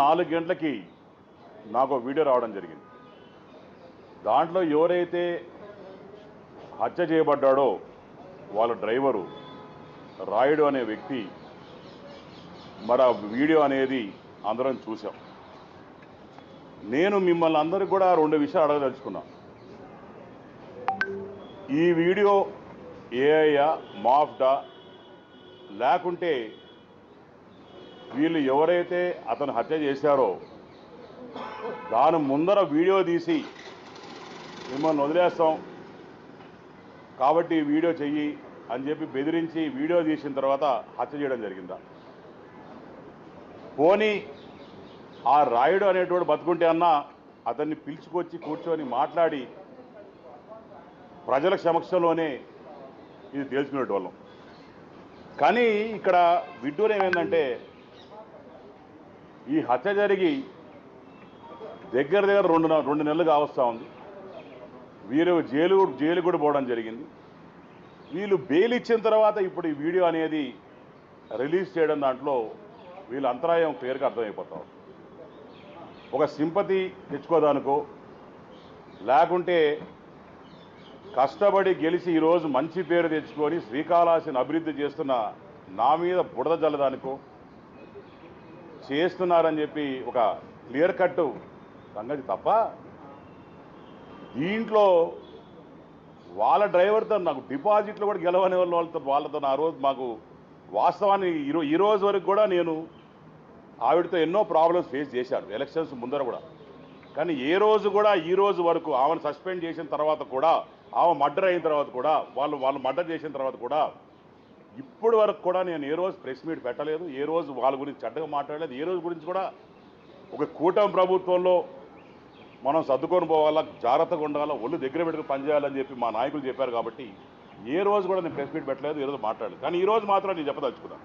4 గంటలకి నాకు వీడియో రావడం జరిగింది. దాంట్లో ఎవరైతే హత్య చేయబడ్డాడో వాళ్ళ డ్రైవరు రాయుడు అనే వ్యక్తి మరి ఆ వీడియో అనేది అందరం చూసాం. నేను మిమ్మల్ని అందరికీ కూడా 2 విషయాలు అడగదలుచుకున్నా. ఈ వీడియో ఏఐయా మాఫ్డా లేకుంటే వీళ్ళు ఎవరైతే అతను హత్య చేశారో దాని ముందర వీడియో తీసి మిమ్మల్ని వదిలేస్తాం కాబట్టి ఈ వీడియో చెయ్యి అని చెప్పి బెదిరించి వీడియో తీసిన తర్వాత హత్య చేయడం జరిగిందా? పోనీ ఆ రాయుడు అనేటువంటి బతుకుంటే అన్నా అతన్ని పిలుచుకొచ్చి కూర్చొని మాట్లాడి ప్రజల సమక్షంలోనే ఇది తేల్చుకునేటి వాళ్ళం. కానీ ఇక్కడ విడ్డూరం ఏమైందంటే ఈ హత్య జరిగి దగ్గర 2 నెలలు కావస్తూ ఉంది. వీరు జైలు కూడా పోవడం జరిగింది. వీళ్ళు బెయిల్ ఇచ్చిన తర్వాత ఇప్పుడు ఈ వీడియో అనేది రిలీజ్ చేయడం దాంట్లో వీళ్ళ అంతరాయం క్లియర్గా అర్థమైపోతాం. ఒక సింపతి తెచ్చుకోదానికో లేకుంటే కష్టపడి గెలిచి ఈరోజు మంచి పేరు తెచ్చుకొని శ్రీకాళహస్తిని అభివృద్ధి చేస్తున్న నా మీద బురద జల్లదానికో చేస్తున్నారని చెప్పి ఒక క్లియర్ కట్ సంగతి తప్ప దీంట్లో వాళ్ళ డ్రైవర్తో నాకు డిపాజిట్లు కూడా గెలవని వాళ్ళతో ఆ రోజు మాకు వాస్తవాన్ని ఈ రోజు వరకు కూడా నేను ఆవిడతో ఎన్నో ప్రాబ్లమ్స్ ఫేస్ చేశాను ఎలక్షన్స్ ముందర కూడా. కానీ ఏ రోజు కూడా ఈ రోజు వరకు ఆమెను సస్పెండ్ చేసిన తర్వాత కూడా ఆమె మర్డర్ అయిన తర్వాత కూడా వాళ్ళు మర్డర్ చేసిన తర్వాత కూడా ఇప్పటి వరకు కూడా నేను ఏ రోజు ప్రెస్ మీట్ పెట్టలేదు, ఏ రోజు వాళ్ళ గురించి చెడ్డగా మాట్లాడలేదు. ఏ రోజు గురించి కూడా ఒక కూటమి ప్రభుత్వంలో మనం సర్దుకొని పోవాలా, జాగ్రత్తగా ఉండాలా, ఒళ్ళు దగ్గర పెట్టుకుని పనిచేయాలని చెప్పి మా నాయకులు చెప్పారు కాబట్టి ఏ రోజు కూడా నేను ప్రెస్ మీట్ పెట్టలేదు, ఏ రోజు మాట్లాడలేదు. కానీ ఈ రోజు మాత్రం నేను చెప్పదలుచుకున్నాను.